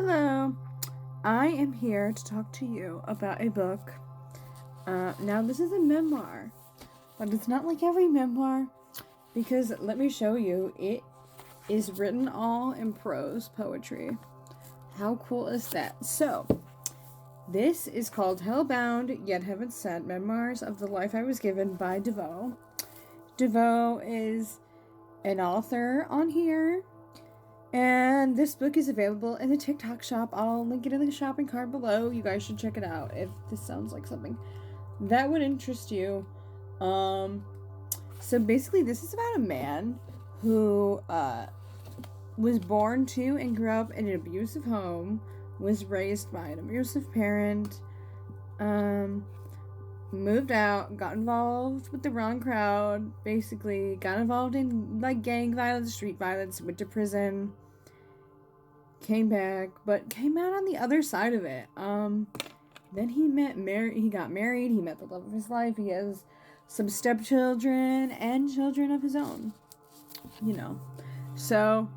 Hello, I am here to talk to you about a book. Now, this is a memoir, but it's not like every memoir because let me show you, it is written all in prose poetry. How cool is that? So, this is called Hellbound Yet Heaven Sent Memoirs of the Life I Was Given by DeVoe. DeVoe is an author on here. And this book is available in the TikTok shop. I'll link it in the shopping cart below. You guys should check it out if this sounds like something that would interest you. So basically this is about a man who was born to and grew up in an abusive home, was raised by an abusive parent, moved out, got involved with the wrong crowd, basically got involved in like gang violence, street violence, went to prison, came back, but came out on the other side of it. Then he got married, he met the love of his life, he has some stepchildren and children of his own, So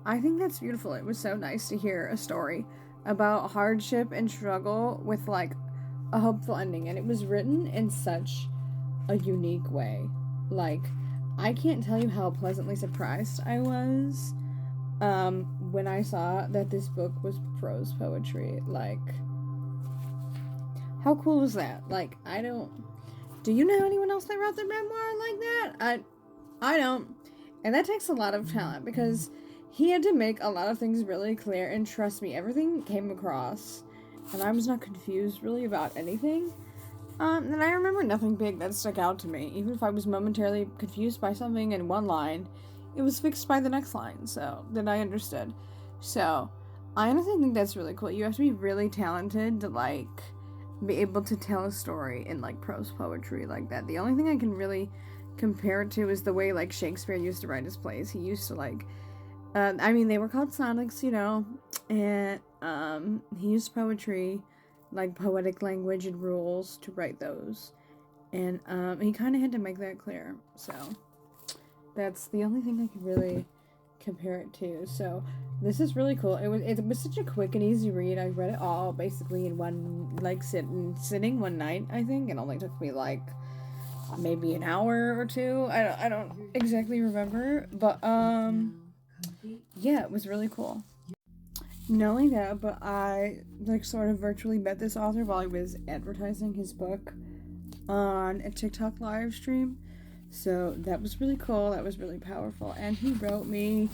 I think that's beautiful. It was so nice to hear a story about hardship and struggle with like a hopeful ending, and it was written in such a unique way. Like, I can't tell you how pleasantly surprised I was when I saw that this book was prose poetry. Like, how cool was that? Like, do you know anyone else that wrote their memoir like that? I don't. And that takes a lot of talent because he had to make a lot of things really clear, and trust me, everything came across. And I was not confused really about anything. And I remember nothing big that stuck out to me. Even if I was momentarily confused by something in one line, it was fixed by the next line, so that I understood. So, I honestly think that's really cool. You have to be really talented to, like, be able to tell a story in, like, prose poetry like that. The only thing I can really compare it to is the way, like, Shakespeare used to write his plays. He used to, like, they were called sonnets, and he used poetry, like poetic language and rules to write those, and he kind of had to make that clear. So that's the only thing I could really compare it to. So this is really cool. It was such a quick and easy read. I read it all basically in one like sitting one night. I think it only took me like maybe an hour or two. I don't exactly remember, but yeah, it was really cool. Not only that, but I like sort of virtually met this author while I was advertising his book on a TikTok live stream. So that was really cool. That was really powerful. And he wrote me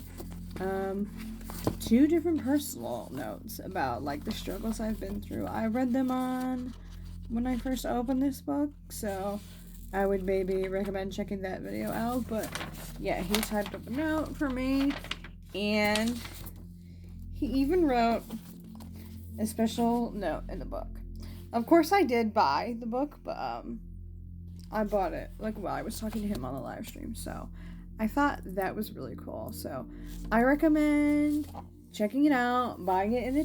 2 different personal notes about like the struggles I've been through. I read them on when I first opened this book, so I would maybe recommend checking that video out. But yeah, he typed up a note for me, and he even wrote a special note in the book. Of course, I did buy the book, but I bought it like while I was talking to him on the live stream. So I thought that was really cool. So I recommend checking it out, buying it in the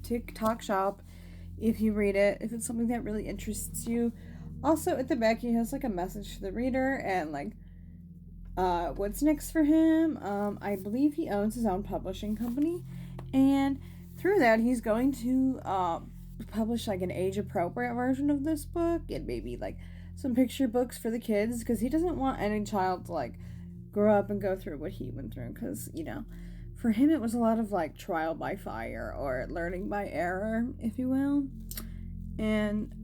TikTok shop if you read it, if it's something that really interests you. Also, at the back, he has like a message to the reader and like what's next for him. I believe he owns his own publishing company, and through that he's going to publish like an age appropriate version of this book, and maybe like some picture books for the kids, because he doesn't want any child to like grow up and go through what he went through, because for him it was a lot of like trial by fire or learning by error, if you will. And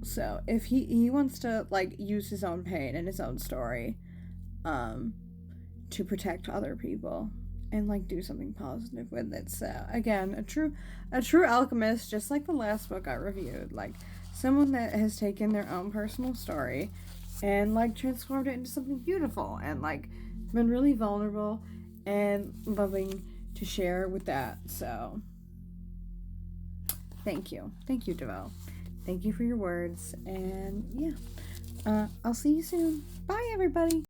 so if he wants to like use his own pain and his own story to protect other people and like do something positive with it. So again, a true alchemist, just like the last book I reviewed, like someone that has taken their own personal story and like transformed it into something beautiful, and like been really vulnerable and loving to share with that. So thank you DeVoe. Thank you for your words, and yeah, I'll see you soon. Bye, everybody.